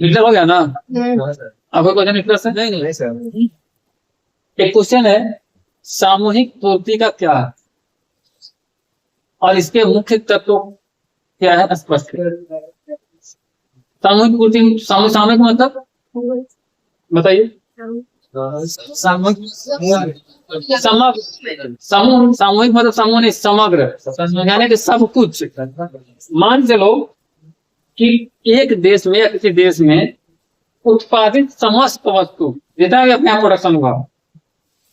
Clear हो गया ना? अब कोई क्वेश्चन क्लियर से? नहीं सर। एक क्वेश्चन है, सामूहिक पूर्ति का क्या है और इसके मुख्य तत्व क्या है, स्पष्ट करें। सामूहिक पूर्ति, सामूहिक मतलब बताइए। सामूहिक, सामूहिक मतलब समूह नहीं, समग्र, यानी कि सब कुछ। मान चलो कि एक देश में या किसी देश में उत्पादित समस्त वस्तु, जितना भी अपने यहाँ प्रोडक्शन हुआ,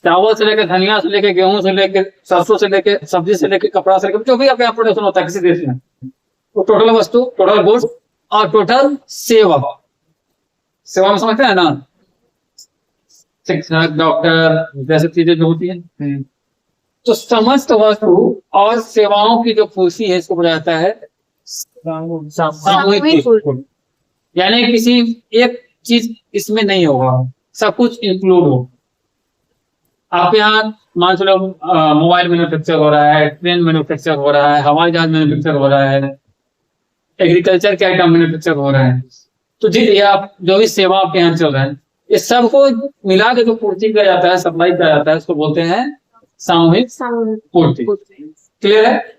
चावल से लेकर, धनिया से लेकर, गेहूं से लेकर, सरसों से लेकर, सब्जी से लेकर, कपड़ा से लेकर, जो भी अपने यहाँ प्रोडक्शन होता है किसी देश में, वो टोटल वस्तु, टोटल गुड्स और टोटल सेवा। सेवा में समझते हैं ना, शिक्षक, डॉक्टर जैसी चीजें जो होती है। तो समस्त वस्तु और सेवाओं की जो पूर्ति है, इसको बोला जाता है सामूहिक पूर्ति। यानी किसी एक चीज इसमें नहीं होगा, सब कुछ इंक्लूड हो। आप यहाँ मान चलो मोबाइल मैन्युफैक्चर हो रहा है, ट्रेन मैन्युफैक्चर हो रहा है, हवाई जहाज मैन्युफैक्चर हो रहा है, एग्रीकल्चर के आइटम मैन्युफैक्चर हो रहा है, तो जी आप जो भी सेवा आपके यहाँ चल रहा है, इस सबको मिला के जो पूर्ति किया जाता है, सप्लाई किया जाता है, उसको बोलते हैं सामूहिक पूर्ति। क्लियर है?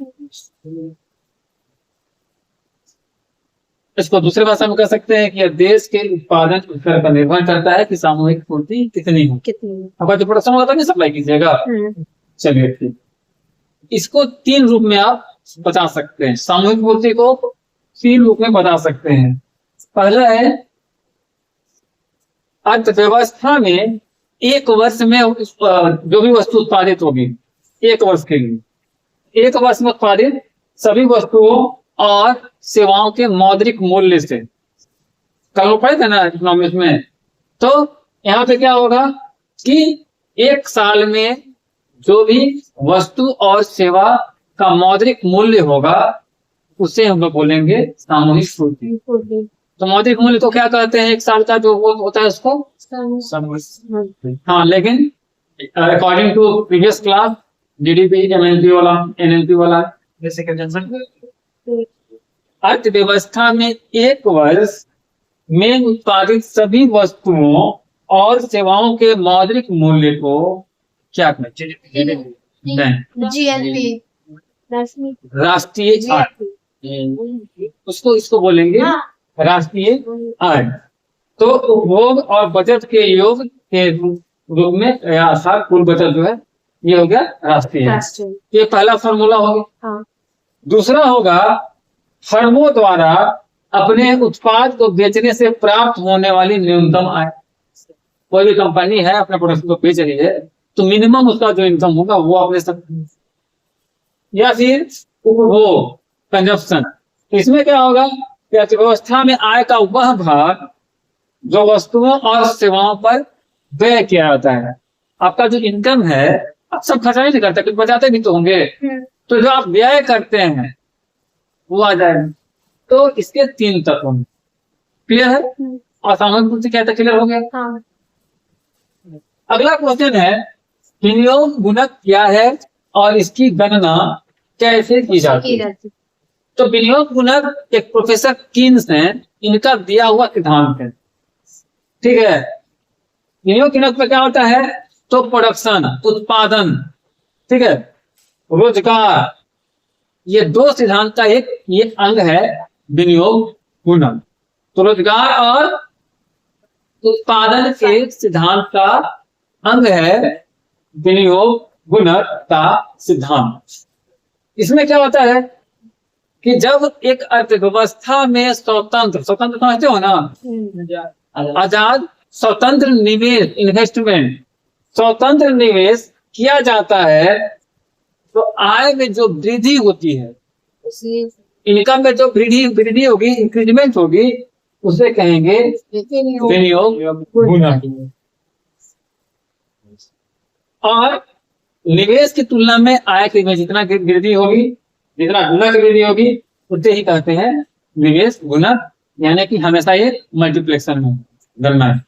इसको दूसरी भाषा में कह सकते हैं कि देश के उत्पादन स्तर पर निर्भर करता है कि सामूहिक पूर्ति कितनी हो। आपका जो प्रोडक्शन होगा नहीं सप्लाई कीजिएगा। चलिए ठीक, इसको तीन रूप में आप बता सकते हैं, सामूहिक पूर्ति को तीन रूप में बता सकते हैं। पहला है, अर्थव्यवस्था में एक वर्ष में जो भी वस्तु उत्पादित होगी, एक वर्ष के लिए, एक वर्ष में उत्पादित सभी वस्तुओं और सेवाओं के मौद्रिक मूल्य से, कल पढ़े थे ना इकोनॉमिक्स में, तो यहाँ पे क्या होगा कि एक साल में जो भी वस्तु और सेवा का मौद्रिक मूल्य होगा, उसे हम लोग बोलेंगे सामूहिक पूर्ति। तो मौद्रिक मूल्य तो क्या कहते हैं, एक साल का जो वो होता है उसको हाँ, लेकिन according to previous class GDP, MNP वाला, एनएलपी वाला, बेसिक जनसंख्या। अर्थव्यवस्था में एक वर्ष में उत्पादित सभी वस्तुओं और सेवाओं के मौद्रिक मूल्य को क्या कहते हैं? जीएनपी, राष्ट्रीय आय। इसको बोलेंगे राष्ट्रीय आय। तो उपभोग और बचत के योग के रूप में अर्थात कुल बचत जो है, ये हो गया राष्ट्रीय आय। ये पहला फॉर्मूला हो गया। दूसरा होगा, फर्मों द्वारा अपने उत्पाद को बेचने से प्राप्त होने वाली न्यूनतम आय। कोई भी कंपनी है अपने प्रोडक्ट को बेच रही है, तो मिनिमम उसका जो इनकम होगा वो आप ले सकते हैं। या फिर उपभोग, कंजप्शन, इसमें क्या होगा कि अर्थव्यवस्था में आय का वह भाग जो वस्तुओं और सेवाओं पर व्यय किया जाता है। आपका जो इनकम है, आप सब खर्चा नहीं करते, कुछ बचाते भी तो होंगे, तो जो आप व्यय करते हैं वो आ जाएगा। तो इसके तीन तत्व क्लियर है। और सामूहिक पूर्ति क्या क्लियर हो गया। अगला क्वेश्चन है, विनियोग गुणक क्या है और इसकी गणना कैसे की जाती है। तो विनियोग गुणक एक प्रोफेसर कीन्स हैं, इनका दिया हुआ सिद्धांत है, ठीक है। विनियोग गुणक में क्या होता है, तो प्रोडक्शन, उत्पादन, ठीक है, रोजगार, ये दो सिद्धांत का एक ये अंग है विनियोग गुणक। तो रोजगार और उत्पादन के सिद्धांत का अंग है विनियोग गुणक का सिद्धांत। इसमें क्या होता है कि जब एक अर्थव्यवस्था में स्वतंत्र समझते हो ना, आजाद स्वतंत्र निवेश, इन्वेस्टमेंट, स्वतंत्र निवेश किया जाता है, तो आय में जो वृद्धि होती है, इनकम में जो वृद्धि होगी, इंक्रीजमेंट होगी, उसे कहेंगे विनियोग गुणक। और निवेश की तुलना में आय की जितना वृद्धि होगी, जितना गुणक वृद्धि होगी, उसे ही कहते हैं निवेश गुणक। यानी कि हमेशा ये मल्टीप्लेक्शन में करना है।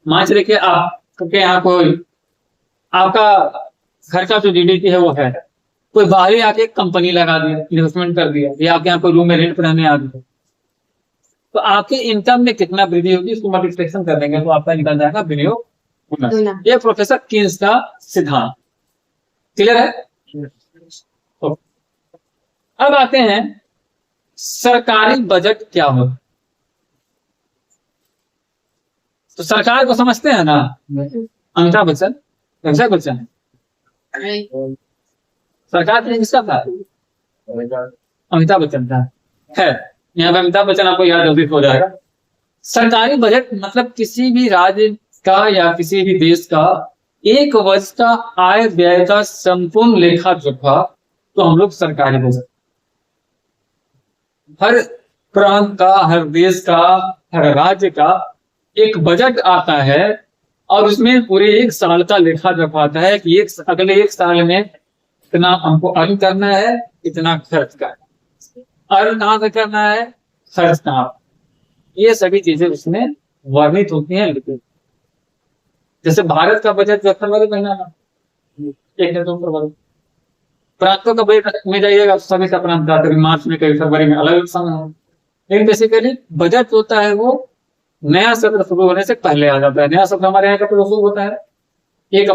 मान चलिए कि आपके यहाँ कोई आपका घर का जो जीडीपी है वो है, कोई बाहरी आके कंपनी लगा दिया, इन्वेस्टमेंट कर दिया, या आपके यहाँ कोई रूम में रेंट पर रहने आ गए, तो आपके इनकम में कितना वृद्धि होगी उसको मल्टीप्लिकेशन कर देंगे तो आपका निकल जाएगा विनियोग गुणक। ये प्रोफेसर किन्स का सिद्धांत। क्लियर है? तो अब आते हैं सरकारी बजट क्या हो। तो सरकार को समझते हैं ना, अमिताभ बच्चन, अभिषेक बच्चन। सरकार ने किसका था? अमिताभ बच्चन था। है यहाँ पे अमिताभ बच्चन आपको याद जल्दी हो जाएगा। सरकारी बजट मतलब किसी भी राज्य का या किसी भी देश का एक वर्ष का आय व्यय का संपूर्ण लेखा जोखा, तो हम लोग सरकारी बजट, हर प्रांत का, हर देश का, हर राज्य का एक बजट आता है और उसमें पूरे एक साल का लेखा जोखा आता है कि अगले एक साल में इतना हमको अर्न करना है, इतना खर्च करना है, अर्न कहां से करना है, खर्च कहां, ये सभी चीजें उसमें वर्णित होती हैं। लेकिन जैसे भारत का बजट जो फरवरी महीना में, प्रांतों का बजट में जाइएगा सभी का प्रांत का कभी मार्च में, कभी फरवरी में, अलग समय है। लेकिन बेसिकली बजट होता है वो नया सत्र शुरू होने से पहले आ जाता है। नया सत्र हमारे यहाँ का शुरू होता है 1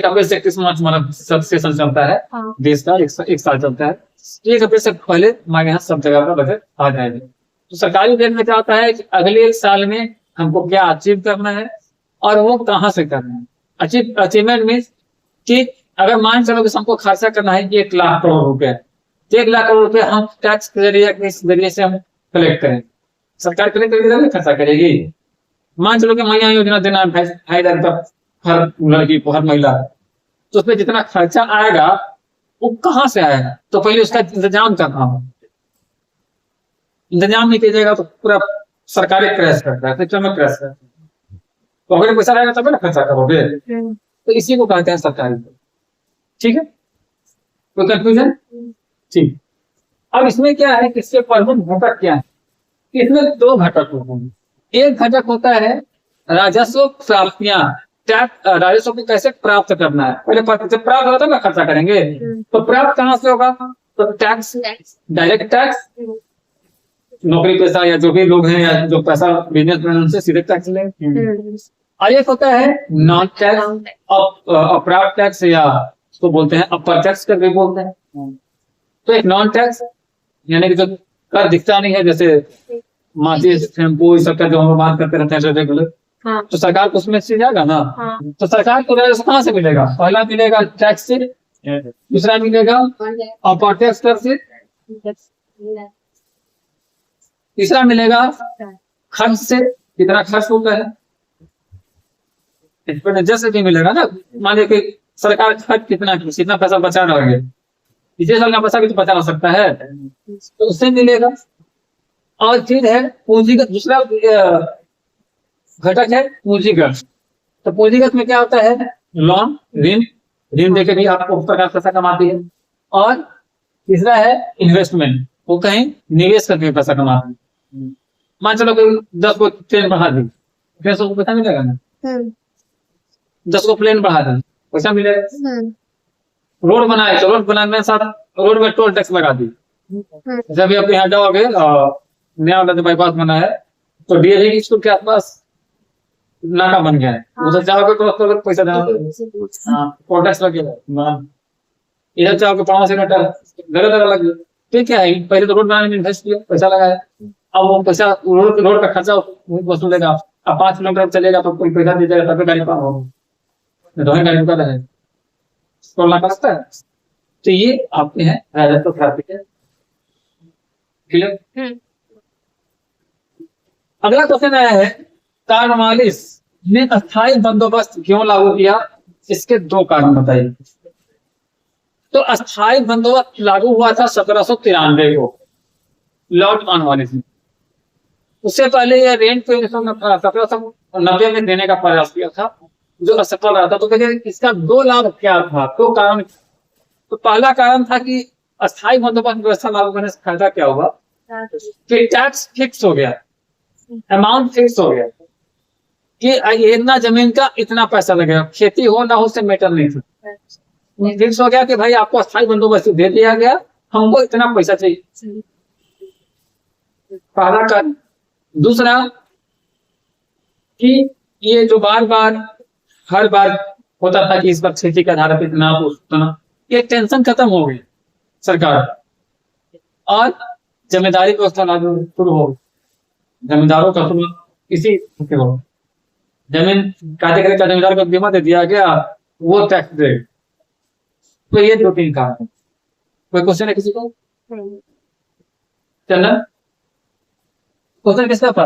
अप्रैल से 31 मार्च हमारा सेशन चलता है। हाँ। देश का एक साल चलता है। 1 अप्रैल से पहले हमारे यहाँ सब जगह का बजट आ जाएगा। तो सरकारी बजट में क्या होता है कि अगले एक साल में हमको क्या अचीव करना है और वो कहाँ से करना है। अचीवमेंट मीन्स कि अगर मान चलो कि हमको खर्चा करना है 1 लाख करोड़ रुपए, तो 1 लाख करोड़ रुपए हम टैक्स के जरिए से हम कलेक्ट करें। सरकार कलेक्ट करेगी खर्चा करेगी। मान चलो कि महिला योजना देना 2,500 रुपया हर लड़की को, हर महिला, तो उसमें जितना खर्चा आएगा वो कहाँ से आएगा, तो पहले उसका इंतजाम करना हो। इंतजाम नहीं कीजिएगा तो पूरा सरकारी क्रैश करता है, सिस्टम में क्रैश करता है। तो अगर पैसा रहेगा तब ना खर्चा करोगे, तो इसी को कहते हैं सरकारी। ठीक है, कोई कंफ्यूजन? ठीक। अब इसमें क्या है, किसके प्रमुख घटक क्या है? इसमें 2 घटक होते हैं। एक घटक होता है राजस्व प्राप्तियां, राजस्व को कैसे प्राप्त करना है। पहले जब प्राप्त होता है ना खर्चा करेंगे, तो प्राप्त कहां से होगा, तो टैक्स, डायरेक्ट टैक्स, नौकरी पेशा या जो भी लोग हैं या जो पैसा बिजनेस में उनसे सीधे टैक्स लेंगे। और एक होता है नॉन टैक्स, अप्राप्त टैक्स, या उसको बोलते हैं अपर टैक्स कर भी बोलते हैं। तो एक नॉन टैक्स यानी कि जो कर दिखता नहीं है, जैसे माचिस, शैम्पू, इस सब का जो हम बात करते रहते हैं रेगुलर, हाँ। तो सरकार को उसमें से जाएगा ना, हाँ। तो सरकार को राजस्व कहाँ से मिलेगा? पहला मिलेगा टैक्स से, दूसरा मिलेगा अपर टैक्स कर से, तीसरा मिलेगा खर्च से, कितना खर्च होता है एक्सपेंडिचर से भी मिलेगा ना। मानिए कि सरकार खर्च कितना पैसा बचा रहा है, पिछले साल का पैसा भी तो बचा सकता है, तो उससे मिलेगा। और फिर है पूंजीगत, दूसरा घटक है पूंजीगत। तो पूंजीगत में क्या होता है, लोन, ऋण देके भी आपको प्रकार पैसा कमाती है। और तीसरा है इन्वेस्टमेंट, वो कहीं निवेश करके पैसा कमाते हैं। मान चलो कोई 10 को ट्रेन बढ़ा दी, 150 को पैसा मिलेगा ना, 10 को प्लेन बढ़ा दी, पैसा मिलेगा। रोड बनाए, तो रोड बनाने के साथ रोड में टोल टैक्स लगा दी। जब भी आप यहाँ जाओगे, नया वाला जो बाईपास बना है, तो डीएवी स्कूल के आसपास नाका बन गया है, उधर जाओगे तो पैसा देना, टोल टैक्स लगेगा। इधर जाओगे 5 से जगह लग गया। तो क्या है, पहले तो रोड बनाने में इन्वेस्ट किया, पैसा लगाया, अब वो पैसा रोड का खर्चा वसूलेगा। अब 5 किलोमीटर चलेगा तो कोई पैसा दे जाएगा, तब गाड़ी पार होगा, दोनों गाड़ी रुका रहे तो लगा सकता है। तो ये आपके हैं राजस्व प्राप्ति के। क्लियर? अगला क्वेश्चन आया है, कार्नवालिस ने अस्थायी बंदोबस्त क्यों लागू किया? इसके 2 कारण बताइए। तो अस्थायी बंदोबस्त लागू हुआ था 1793 को लॉर्ड कॉर्नवालिस ने। उससे पहले यह रेंट पे 1790 में देने का प्रयास किया था, जो असफल रहा था। तो देखिए इसका 2 लाभ क्या था, 2 कारण। तो पहला कारण था कि अस्थायी बंदोबस्त व्यवस्था लागू करने से फायदा क्या हुआ कि टैक्स फिक्स हो गया, अमाउंट फिक्स हो गया कि इतना जमीन का इतना पैसा लगेगा, खेती हो ना हो से मैटर नहीं था। फिक्स हो गया कि भाई आपको अस्थायी बंदोबस्त दे दिया गया, हमको इतना पैसा चाहिए। पहला कर। दूसरा कि ये जो बार बार हर बार होता था कि इस बार खेती के आधार पर इतना उतना, ये टेंशन खत्म हो गई सरकार, और जमींदारी व्यवस्था लागू शुरू हो। जमींदारों का शुरू किसी हो, जमीन काटे करे का जमींदार को बीमा दे दिया गया, वो टैक्स दे। तो ये 2-3 कारण है। कोई क्वेश्चन है किसी को? चलना क्वेश्चन किसका था?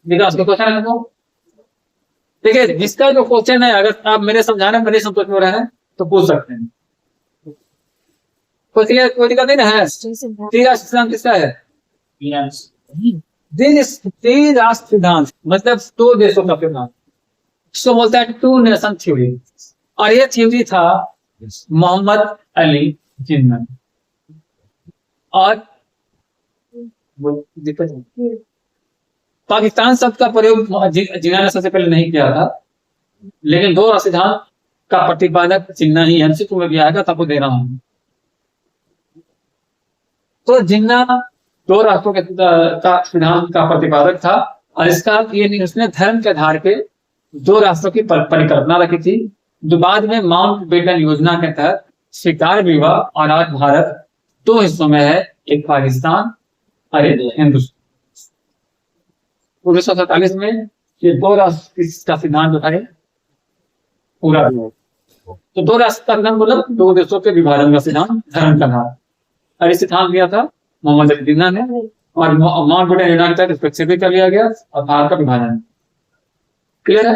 विकास का क्वेश्चन है। देखिए जिसका जो क्वेश्चन है, अगर आप मेरे समझाने में नहीं समझ में रहे हैं तो पूछ सकते हैं, कोई दिक्कत नहीं ना है। त्रिराष्ट्र सिद्धांत किसका है? त्रिराष्ट्र सिद्धांत मतलब 2 देशों का सिद्धांत, इसको बोलता है 2 नेशन थ्योरी। और ये थ्योरी था मोहम्मद अली जिन्ना। और पाकिस्तान शब्द का प्रयोग जिन्ना ने सबसे पहले नहीं किया था, लेकिन 2 राष्ट्र सिद्धांत का प्रतिपादक जिन्ना ही है। तुम्हें भी आएगा तब दे रहा हूं। तो जिन्ना 2 राष्ट्रों के का सिद्धांत का प्रतिपादक था, और इसका ये उसने धर्म के आधार पे 2 राष्ट्रों की परिकल्पना रखी थी, जो बाद में माउंट बेटन योजना के तहत स्वीकार भी हुआ। और आज भारत 2 हिस्सों में है, एक पाकिस्तान और एक हिंदुस्तान। 1947 में ये 2 राष्ट्र का सिद्धांत जो है पूरा हुआ। तो 2 राष्ट्र का सिद्धांत मतलब 2 देशों के विभाजन का सिद्धांत धर्म का था, और ये सिद्धांत दिया था मोहम्मद अली जिन्ना ने, और माउंट बेटन योजना के तहत इसको एक्सेप्ट कर लिया गया और भारत का विभाजन। क्लियर है?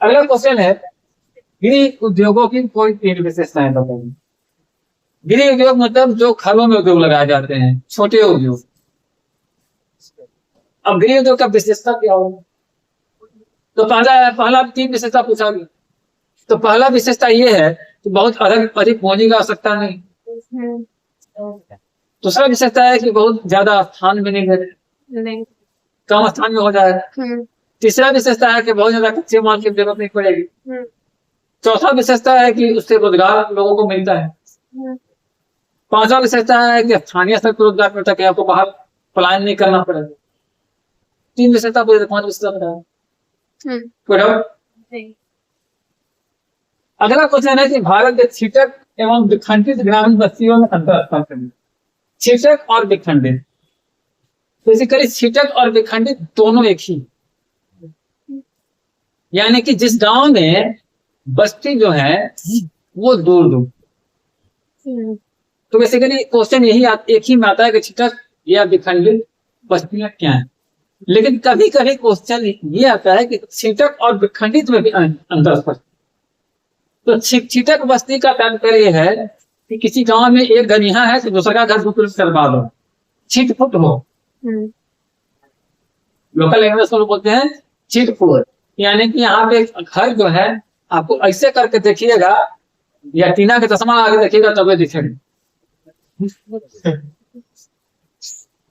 अगला क्वेश्चन है, गृह उद्योगों की कोई 3 विशेषताएं बताइए। गृह उद्योग मतलब जो घरों में उद्योग लगाए जाते हैं, छोटे उद्योग। अब गृह उद्योग का विशेषता क्या होगा? तो पहला 3 विशेषता पूछा गया। तो पहला विशेषता ये है कि बहुत अधिक पूंजी की आवश्यकता नहीं। दूसरा विशेषता है कि बहुत ज्यादा स्थान में नहीं, कम स्थान में हो जाएगा। तीसरा विशेषता है कि बहुत ज्यादा कच्चे माल की जरूरत नहीं पड़ेगी। चौथा विशेषता है कि उससे रोजगार लोगों को मिलता है। 5वां विशेषता है कि स्थानीय स्तर पर रोजगार मिलता है, कि आपको बाहर पलायन नहीं करना पड़ेगा। 3 विशेषता पूरे 5 विशेषता बताया। कोई डाउट? अगला क्वेश्चन है कि भारत के छीटक एवं विखंडित ग्रामीण बस्तियों में अंतर करें। छीटक और विखंडित, बेसिकली छीटक और विखंडित दोनों एक ही, यानी कि जिस गांव में बस्ती जो है वो दूर दूर। तो बेसिकली क्वेश्चन यही एक ही में आता है कि छीटक या विखंडित बस्तियां क्या है। लेकिन कभी कभी क्वेश्चन ये आता है कि छीटक और विखंडित में भी अंतर स्पष्ट। तो छीटक बस्ती का तात्पर्य है कि किसी गांव में एक घर यहाँ है तो दूसरा का घर दूसरे से करवा दो, छिटपुट हो। लोकल लैंग्वेज को बोलते हैं छिटपुट, यानी कि यहाँ पे घर जो है आपको ऐसे करके देखिएगा, या टीना के चश्मा आगे देखिएगा तब दिखेगा,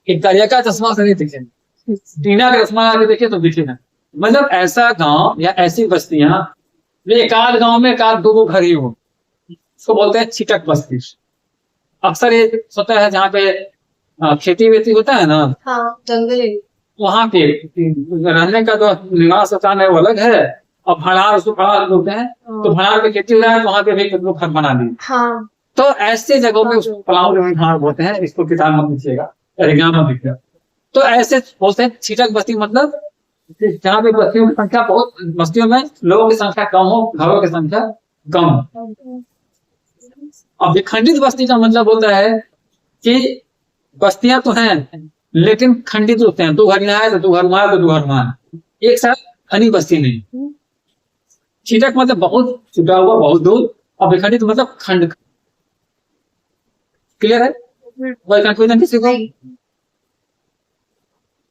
एक दरिया का चश्मा से नहीं दिखेगा, टीना का चश्मा आगे देखिए तो दिखेगा। मतलब ऐसा गांव या ऐसी बस्तियां एक आध गांव में 1-2 घर ही हो, इसको बोलते हैं छिटक बस्ती। अक्सर ये होता है जहाँ पे खेती वेती होता है ना, हाँ, जंगल, वहां पे रहने का जो निवास स्थान है वो अलग है, और भंडार उसको भंडार बोलते हैं। तो भंडार पे खेती हो रहा है तो वहां पे भी लोग घर बना दिए। हाँ। तो ऐसे जगहों में उसको पलाव भंडार बोलते हैं, इसको किताब में लिखिएगा, एग्जाम में लिखिएगा। तो ऐसे बोलते हैं छिटक बस्ती, मतलब जहाँ पे बस्तियों की संख्या बहुत, बस्तियों में लोगों की संख्या कम हो, घरों की संख्या कम हो। अब विखंडित बस्ती का मतलब होता है कि बस्तियां तो हैं लेकिन खंडित होते हैं, 2 घर यहाँ है तो 2 घर वहां है तो 2 घर वहां है, एक साथ घनी बस्ती नहीं। छिटक मतलब बहुत छुटा हुआ, बहुत दूर, और विखंडित मतलब खंड। क्लियर है? कोई कंफ्यूजन किसी को?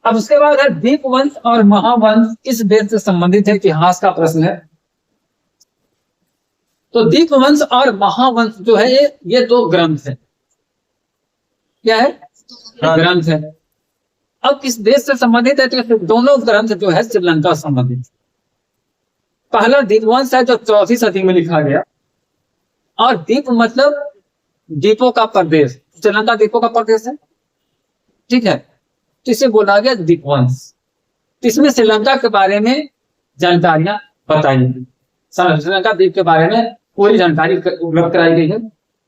अब उसके बाद है दीपवंश और महावंश किस देश से संबंधित है, इतिहास का प्रश्न है। तो दीपवंश और महावंश जो है ये 2 ग्रंथ है। क्या है? ग्रंथ है। अब किस देश से संबंधित है, तो दोनों ग्रंथ जो है श्रीलंका से संबंधित। पहला दीपवंश है जो 4वीं सदी में लिखा गया, और द्वीप मतलब द्वीपों का प्रदेश, श्रीलंका द्वीपों का प्रदेश है, ठीक है। तो इसे बोला गया द्वीपवंश। तो इसमें श्रीलंका के बारे में जानकारियां बताई गई, श्रीलंका द्वीप के बारे में पूरी जानकारी उपलब्ध कराई गई है।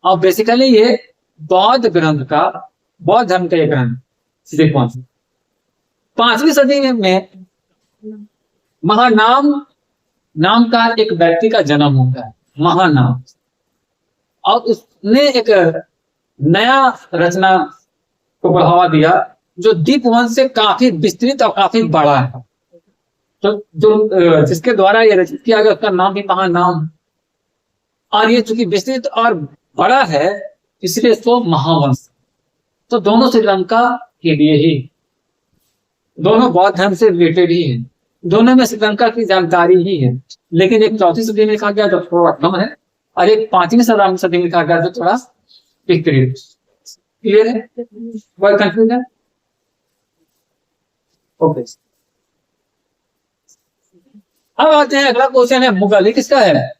और बेसिकली ये बौद्ध धर्म का एक ग्रंथ द्वीपवंश। 5वीं सदी में महानाम नाम का एक व्यक्ति का जन्म होता है, महानाम, और उसने एक नया रचना को बढ़ावा दिया जो दीपवंश से काफी विस्तृत और काफी बड़ा है। तो जो जिसके द्वारा ये रचित किया गया उसका नाम भी महानाम, और ये चूंकि विस्तृत और बड़ा है इसलिए इसको महावंश। तो दोनों श्रीलंका के लिए ही, दोनों बौद्ध धर्म से रिलेटेड ही है, दोनों में श्रीलंका की जानकारी ही है। लेकिन एक 4वीं सदी में लिखा गया जो थोड़ा कम है, और एक 5वीं सदी में लिखा गया जो थोड़ा विस्तृत। क्लियर है? कोई कंफ्यूजन? ओके, अब आते हैं अगला क्वेश्चन है, मुगल ये किसका है?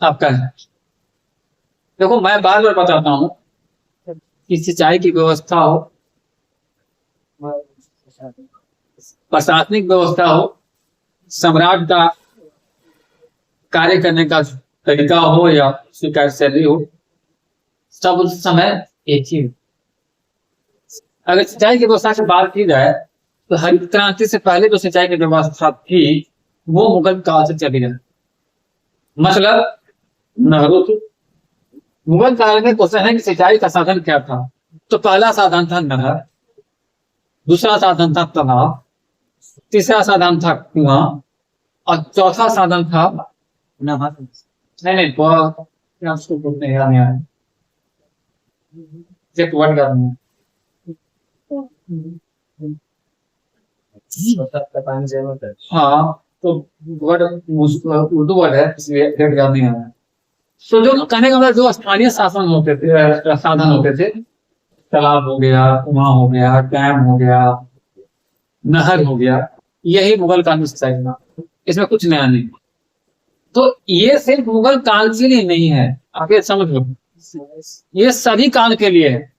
आपका है। देखो मैं बार बार बताता हूं कि सिंचाई की व्यवस्था हो, प्रशासनिक व्यवस्था हो, सम्राट का कार्य करने का तरीका हो या स्वीकार शैली हो, सब उस समय एक ही। अगर सिंचाई की व्यवस्था की बात की जाए तो हरित क्रांति से पहले जो सिंचाई की व्यवस्था थी वो मुगल काल से चली है। मतलब नहरों की, मुगल काल में क्वेश्चन है कि सिंचाई का साधन क्या था। तो पहला साधन था नहर, दूसरा साधन था तालाब, तीसरा साधन था कुआं, और चौथा साधन था नहर। नहीं उसको बोलते हैं याद नहीं आया, वर्ड याद नहीं। हाँ तो वर्ड उर्दू वर्ड है इसलिए याद नहीं आ रहा। तो जो कहने का मतलब जो स्थानीय शासन होते थे, साधन होते थे, तालाब हो गया, कुआं हो गया, डैम हो गया, नहर हो गया, यही मुगल काल में सिंचाई था। इसमें कुछ नया नहीं। तो ये सिर्फ मुगल काल के लिए नहीं है, आप ये समझ लो, ये सभी काल के लिए है।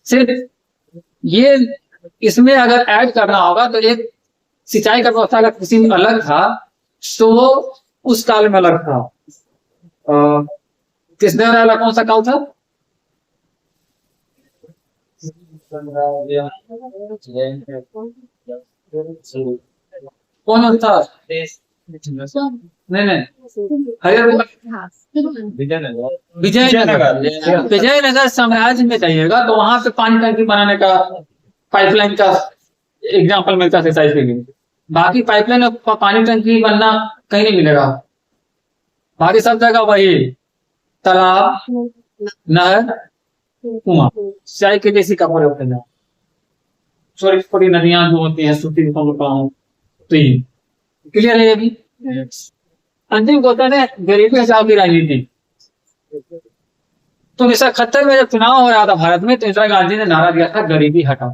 सिर्फ ये इसमें अगर ऐड करना होगा तो एक सिंचाई का व्यवस्था अगर किसी में अलग था तो उस काल में अलग था। किसने वाला कौन सा काल था? कौन था? नहीं विजयनगर साम्राज्य में जाइएगा तो वहां पे पानी टंकी बनाने का, पाइपलाइन का एग्जाम्पल मिलता है सिंचाई के लिए। बाकी पाइपलाइन और पानी टंकी बनना कहीं नहीं मिलेगा। बाकी सब जगह वही तालाब, नहर, कुआं, सिंचाई के लिए इसी का प्रयोग करना। छोटी छोटी नदियां जो होती हैं सूती, तो ये क्लियर है। अभी अंतिम क्वेश्चन है गरीबी हटाओ की राजनीति। तो 1971 में जब चुनाव हो रहा था भारत में तो इंदिरा गांधी ने नारा दिया था गरीबी हटाओ,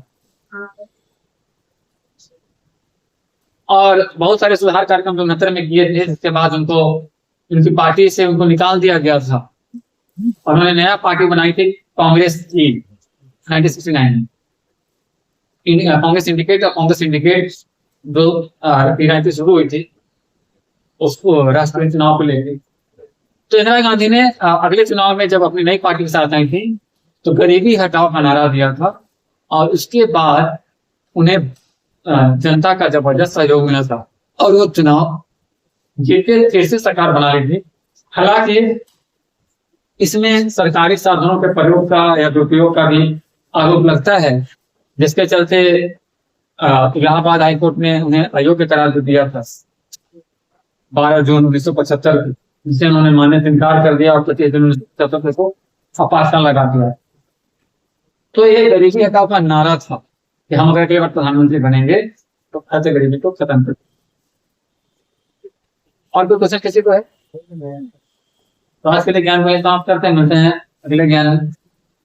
और बहुत सारे सुधार कार्यक्रम 69 में किए थे, जिसके बाद उनको उनकी पार्टी से उनको निकाल दिया गया था। उन्होंने नया पार्टी बनाई थी कांग्रेस की 1969 में। कांग्रेस सिंडिकेट और कांग्रेस सिंडिकेट जो राजनीति शुरू हुई थी उसको राष्ट्रपति चुनाव को लेकर। तो इंदिरा गांधी ने अगले चुनाव में जब अपनी नई पार्टी के साथ आई थी तो गरीबी हटाओ का नारा दिया था, और उसके बाद उन्हें जनता का जबरदस्त सहयोग मिला था और वो चुनाव जीते, फिर से सरकार बना ली थी। हालांकि इसमें सरकारी साधनों के प्रयोग का या दुरुपयोग का भी आरोप लगता है, जिसके चलते इलाहाबाद हाईकोर्ट ने उन्हें अयोग्य करार दिया था 12 जून 1975, जिसे उन्होंने मानने से इनकार कर दिया और 25 जून 1975 को फांसी लगा दिया। तो ये गरीबी हटाओ का नारा था कि हम अगर एक बार प्रधानमंत्री बनेंगे तो खाद्य गरीबी को खत्म कर। और कोई क्वेश्चन किसी को है? तो आज के लिए ज्ञान में समाप्त करते हैं, मिलते हैं अगले ज्ञान में।